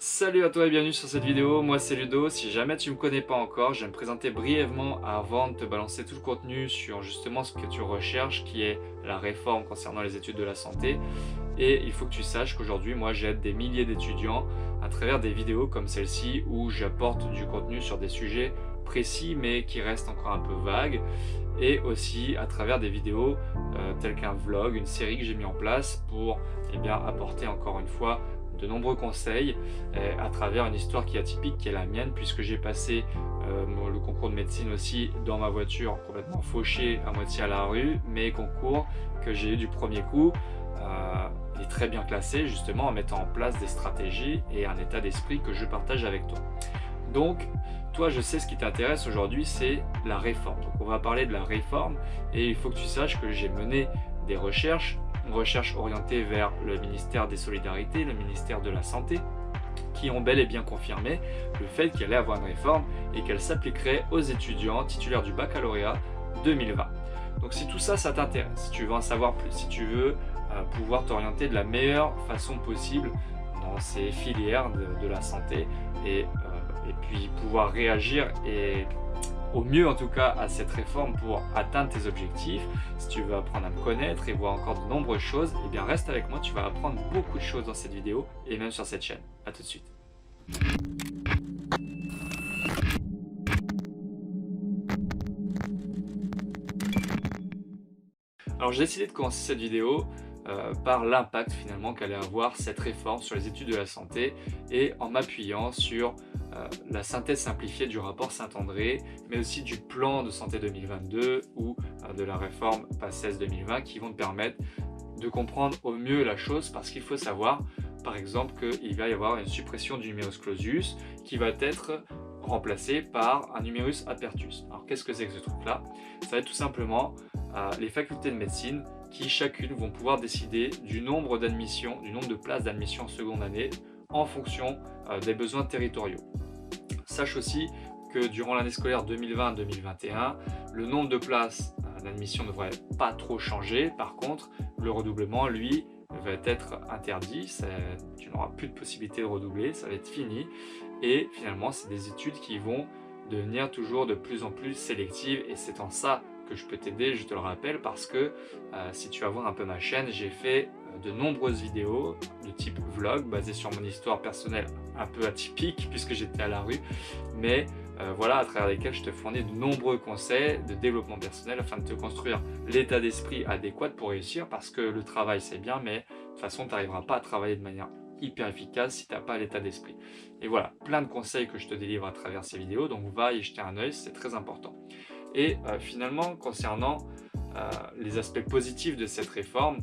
Salut à toi et bienvenue sur cette vidéo, moi c'est Ludo. Si jamais tu ne me connais pas encore, je vais me présenter brièvement avant de te balancer tout le contenu sur justement ce que tu recherches, qui est la réforme concernant les études de la santé. Et il faut que tu saches qu'aujourd'hui, moi j'aide des milliers d'étudiants à travers des vidéos comme celle-ci où j'apporte du contenu sur des sujets précis mais qui restent encore un peu vagues, et aussi à travers des vidéos telles qu'un vlog, une série que j'ai mis en place pour apporter encore une fois de nombreux conseils à travers une histoire qui est atypique, qui est la mienne, puisque j'ai passé le concours de médecine aussi dans ma voiture, complètement fauché à moitié à la rue, mais concours que j'ai eu du premier coup et très bien classé, justement en mettant en place des stratégies et un état d'esprit que je partage avec toi. Donc, toi, je sais ce qui t'intéresse aujourd'hui, c'est la réforme. Donc, on va parler de la réforme et il faut que tu saches que j'ai mené des recherches, une recherche orientée vers le ministère des Solidarités, le ministère de la Santé, qui ont bel et bien confirmé le fait qu'il allait avoir une réforme et qu'elle s'appliquerait aux étudiants titulaires du baccalauréat 2020. Donc si tout ça, ça t'intéresse, si tu veux en savoir plus, si tu veux pouvoir t'orienter de la meilleure façon possible dans ces filières de la santé et puis pouvoir réagir et au mieux en tout cas à cette réforme pour atteindre tes objectifs, si tu veux apprendre à me connaître et voir encore de nombreuses choses, eh bien reste avec moi, tu vas apprendre beaucoup de choses dans cette vidéo et même sur cette chaîne. A tout de suite. Alors j'ai décidé de commencer cette vidéo par l'impact finalement qu'allait avoir cette réforme sur les études de la santé et en m'appuyant sur la synthèse simplifiée du rapport Saint-André, mais aussi du plan de santé 2022 ou de la réforme PACES 2020 qui vont te permettre de comprendre au mieux la chose, parce qu'il faut savoir par exemple qu'il va y avoir une suppression du numerus clausus qui va être remplacé par un numerus apertus. Alors qu'est-ce que c'est que ce truc là? Ça va être tout simplement les facultés de médecine qui chacune vont pouvoir décider du nombre d'admissions, du nombre de places d'admission en seconde année en fonction des besoins territoriaux. Sache aussi que durant l'année scolaire 2020-2021, le nombre de places d'admission ne devrait pas trop changer. Par contre, le redoublement, lui, va être interdit. Tu n'auras plus de possibilité de redoubler, ça va être fini. Et finalement, c'est des études qui vont devenir toujours de plus en plus sélectives, et c'est en ça que je peux t'aider, je te le rappelle, parce que si tu vas voir un peu ma chaîne, j'ai fait de nombreuses vidéos de type vlog basées sur mon histoire personnelle un peu atypique puisque j'étais à la rue, mais voilà, à travers lesquels je te fournis de nombreux conseils de développement personnel afin de te construire l'état d'esprit adéquat pour réussir, parce que le travail c'est bien, mais de toute façon tu n'arriveras pas à travailler de manière hyper efficace si tu n'as pas l'état d'esprit. Et voilà, plein de conseils que je te délivre à travers ces vidéos, donc va y jeter un œil, c'est très important. Et finalement, concernant les aspects positifs de cette réforme,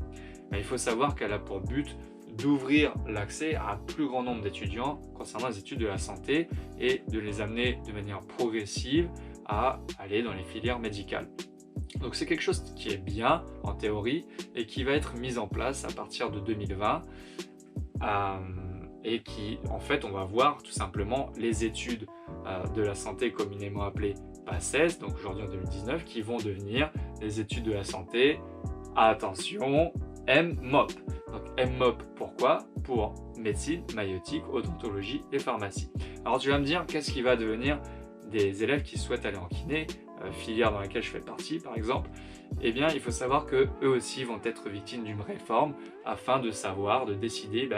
il faut savoir qu'elle a pour but d'ouvrir l'accès à un plus grand nombre d'étudiants concernant les études de la santé et de les amener de manière progressive à aller dans les filières médicales. Donc c'est quelque chose qui est bien en théorie et qui va être mis en place à partir de 2020 et qui, en fait, on va voir tout simplement les études de la santé communément appelées PACES, donc aujourd'hui en 2019, qui vont devenir les études de la santé, attention, MMOP. Donc MMOP, pourquoi? Pour médecine, maïeutique, odontologie et pharmacie. Alors tu vas me dire, qu'est-ce qui va devenir des élèves qui souhaitent aller en kiné, filière dans laquelle je fais partie par exemple? Eh bien, il faut savoir qu'eux aussi vont être victimes d'une réforme afin de savoir, de décider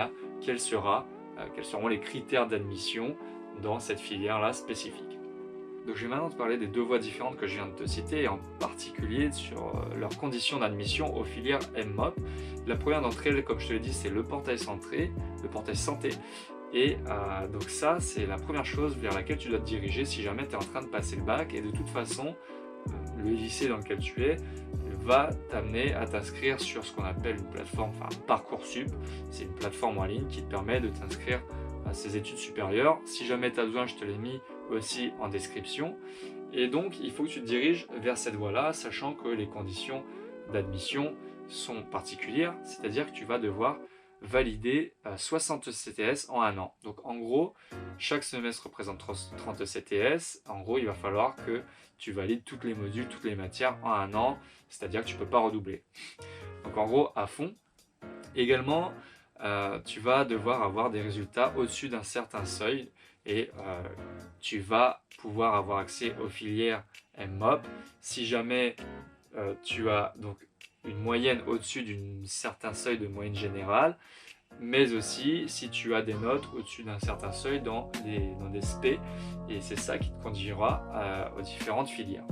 quels seront les critères d'admission dans cette filière-là spécifique. Donc je vais maintenant te parler des deux voies différentes que je viens de te citer, et en particulier sur leurs conditions d'admission aux filières MMOP. La première d'entre elles, comme je te l'ai dit, c'est le portail santé. Et donc ça, c'est la première chose vers laquelle tu dois te diriger si jamais tu es en train de passer le bac. Et de toute façon, le lycée dans lequel tu es va t'amener à t'inscrire sur ce qu'on appelle une plateforme, enfin Parcoursup. C'est une plateforme en ligne qui te permet de t'inscrire à ces études supérieures. Si jamais tu as besoin, je te l'ai mis aussi en description. Et donc, il faut que tu te diriges vers cette voie-là, sachant que les conditions d'admission sont particulières, c'est-à-dire que tu vas devoir valider 60 CTS en un an. Donc en gros, chaque semestre représente 30 CTS. En gros, il va falloir que tu valides toutes les modules, toutes les matières en un an, c'est-à-dire que tu ne peux pas redoubler. Donc en gros, à fond. Également, tu vas devoir avoir des résultats au-dessus d'un certain seuil et tu vas pouvoir avoir accès aux filières MMOP. Si jamais tu as donc une moyenne au-dessus d'un certain seuil de moyenne générale, mais aussi si tu as des notes au-dessus d'un certain seuil dans des SP, et c'est ça qui te conduira aux différentes filières.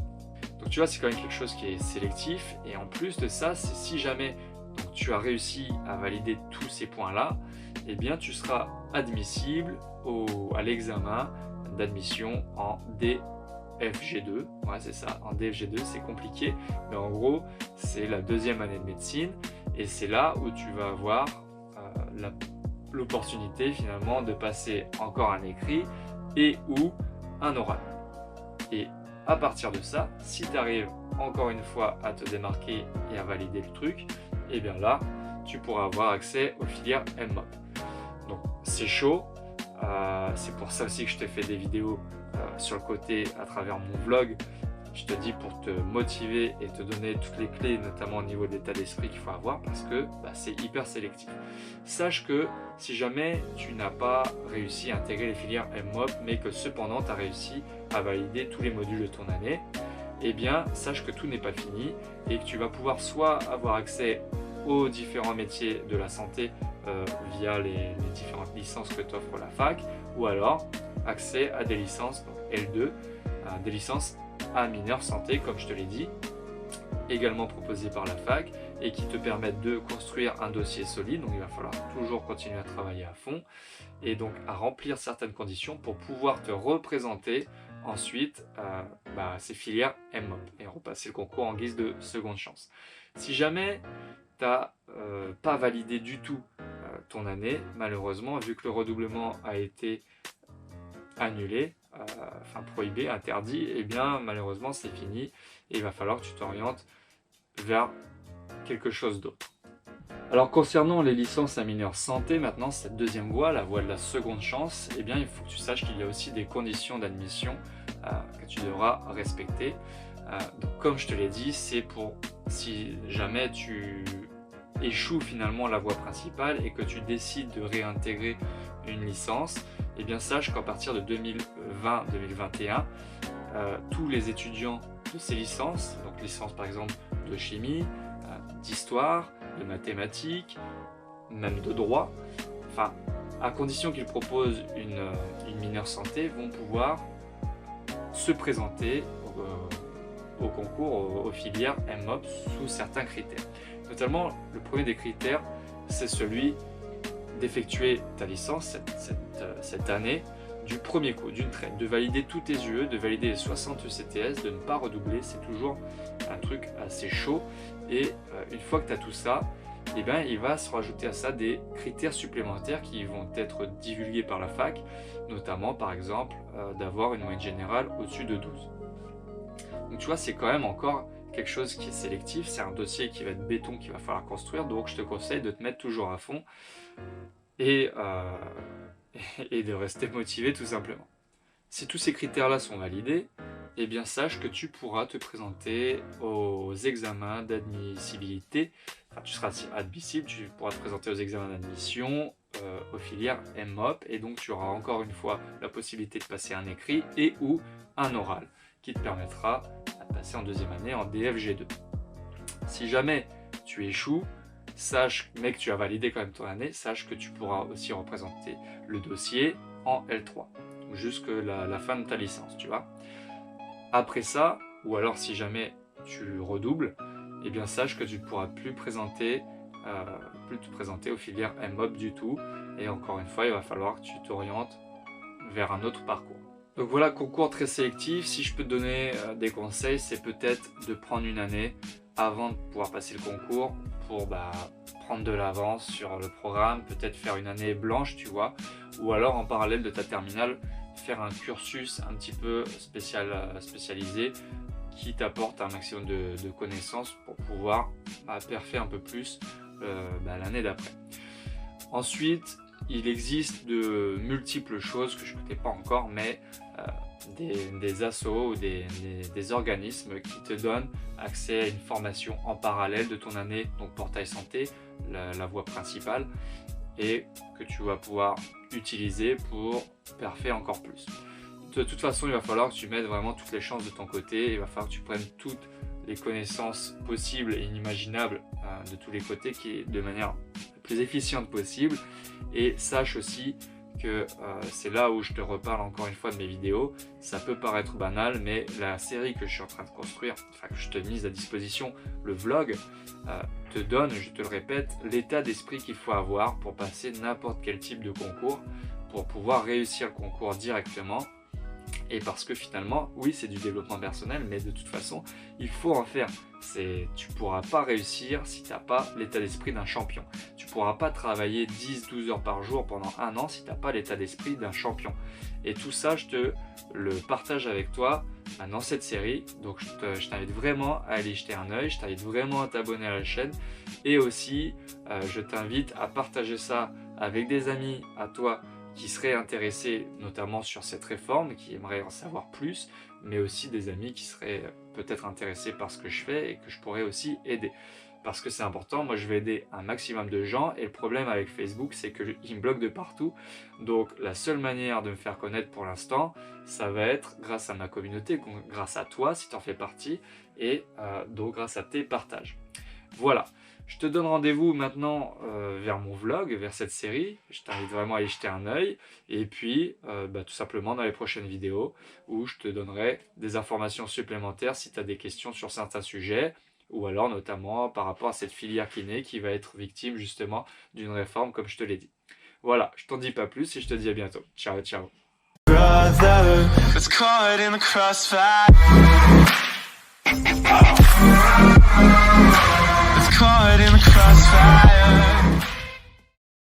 Donc tu vois, c'est quand même quelque chose qui est sélectif, et en plus de ça, c'est si jamais donc, tu as réussi à valider tous ces points-là, eh bien tu seras admissible à l'examen d'admission en DFG2. Ouais, c'est ça, en DFG2, c'est compliqué, mais en gros, c'est la deuxième année de médecine, et c'est là où tu vas avoir l'opportunité finalement de passer encore un écrit et ou un oral. Et à partir de ça, si tu arrives encore une fois à te démarquer et à valider le truc, et bien là, tu pourras avoir accès aux filières MMOP. Donc c'est chaud, c'est pour ça aussi que je te fais des vidéos sur le côté à travers mon vlog. Je te dis pour te motiver et te donner toutes les clés, notamment au niveau de l'état d'esprit qu'il faut avoir, parce que c'est hyper sélectif. Sache que si jamais tu n'as pas réussi à intégrer les filières MMOP, mais que cependant tu as réussi à valider tous les modules de ton année, eh bien sache que tout n'est pas fini et que tu vas pouvoir soit avoir accès aux différents métiers de la santé via les différentes licences que t'offre la fac, ou alors accès à des licences donc L2, des licences à mineur santé, comme je te l'ai dit, également proposées par la fac et qui te permettent de construire un dossier solide. Donc il va falloir toujours continuer à travailler à fond et donc à remplir certaines conditions pour pouvoir te représenter ensuite ces filières MMOP et repasser le concours en guise de seconde chance. Si jamais tu n'as pas validé du tout ton année, malheureusement, vu que le redoublement a été annulé, prohibé, interdit, et bien malheureusement c'est fini et il va falloir que tu t'orientes vers quelque chose d'autre. Alors concernant les licences à mineur santé, maintenant cette deuxième voie, la voie de la seconde chance, eh bien il faut que tu saches qu'il y a aussi des conditions d'admission que tu devras respecter. Donc comme je te l'ai dit, c'est pour si jamais tu échoues finalement la voie principale et que tu décides de réintégrer une licence, eh bien sache qu'à partir de 2020-2021, tous les étudiants de ces licences, donc licence par exemple de chimie, d'histoire, de mathématiques, même de droit, enfin à condition qu'ils proposent une mineure santé, vont pouvoir se présenter au concours, aux filières MMOP sous certains critères. Notamment, le premier des critères, c'est celui d'effectuer ta licence cette année du premier coup, d'une traite, de valider tous tes UE, de valider les 60 ECTS, de ne pas redoubler. C'est toujours un truc assez chaud et une fois que tu as tout ça, eh bien, il va se rajouter à ça des critères supplémentaires qui vont être divulgués par la fac, notamment par exemple d'avoir une moyenne générale au-dessus de 12. Donc tu vois, c'est quand même encore quelque chose qui est sélectif, c'est un dossier qui va être béton qu'il va falloir construire, donc je te conseille de te mettre toujours à fond et de rester motivé tout simplement. Si tous ces critères-là sont validés, eh bien sache que tu pourras te présenter aux examens d'admissibilité, enfin tu seras admissible, tu pourras te présenter aux examens d'admission aux filières MMOP et donc tu auras encore une fois la possibilité de passer un écrit et ou un oral qui te permettra de passer en deuxième année en DFG2. Si jamais tu échoues, sache, mais que tu as validé quand même ton année, sache que tu pourras aussi représenter le dossier en L3, jusqu'à la fin de ta licence, tu vois. Après ça, ou alors si jamais tu redoubles, eh bien sache que tu ne pourras plus te présenter aux filières MMOP du tout, et encore une fois, il va falloir que tu t'orientes vers un autre parcours. Donc voilà, concours très sélectif. Si je peux te donner des conseils, c'est peut-être de prendre une année avant de pouvoir passer le concours pour prendre de l'avance sur le programme, peut-être faire une année blanche, tu vois, ou alors en parallèle de ta terminale, faire un cursus un petit peu spécialisé qui t'apporte un maximum de connaissances pour pouvoir perfer un peu plus l'année d'après. Ensuite, il existe de multiples choses que je ne connais pas encore, mais des assos ou des organismes qui te donnent accès à une formation en parallèle de ton année, donc portail santé, la voie principale, et que tu vas pouvoir utiliser pour parfaire encore plus. De toute façon, il va falloir que tu mettes vraiment toutes les chances de ton côté, il va falloir que tu prennes toutes les connaissances possibles et inimaginables de tous les côtés de manière la plus efficiente possible. Et sache aussi que c'est là où je te reparle encore une fois de mes vidéos. Ça peut paraître banal, mais la série que je suis en train de construire, enfin que je te mise à disposition, le vlog, te donne, je te le répète, l'état d'esprit qu'il faut avoir pour passer n'importe quel type de concours, pour pouvoir réussir le concours directement. Et parce que finalement, oui, c'est du développement personnel, mais de toute façon, il faut en faire. Tu ne pourras pas réussir si tu n'as pas l'état d'esprit d'un champion. Tu ne pourras pas travailler 10-12 heures par jour pendant un an si tu n'as pas l'état d'esprit d'un champion. Et tout ça, je te le partage avec toi dans cette série. Donc, je t'invite vraiment à aller jeter un œil. Je t'invite vraiment à t'abonner à la chaîne. Et aussi, je t'invite à partager ça avec des amis à toi qui seraient intéressés notamment sur cette réforme, qui aimeraient en savoir plus, mais aussi des amis qui seraient peut-être intéressés par ce que je fais et que je pourrais aussi aider. Parce que c'est important, moi je vais aider un maximum de gens et le problème avec Facebook c'est qu'il me bloque de partout. Donc la seule manière de me faire connaître pour l'instant, ça va être grâce à ma communauté, grâce à toi si tu en fais partie et donc grâce à tes partages. Voilà. Je te donne rendez-vous maintenant vers mon vlog, vers cette série. Je t'invite vraiment à y jeter un œil. Et puis, tout simplement dans les prochaines vidéos où je te donnerai des informations supplémentaires si tu as des questions sur certains sujets. Ou alors notamment par rapport à cette filière kiné qui va être victime justement d'une réforme comme je te l'ai dit. Voilà, je t'en dis pas plus et je te dis à bientôt. Ciao, ciao. Brother, it's caught in the crossfire. Caught in the crossfire.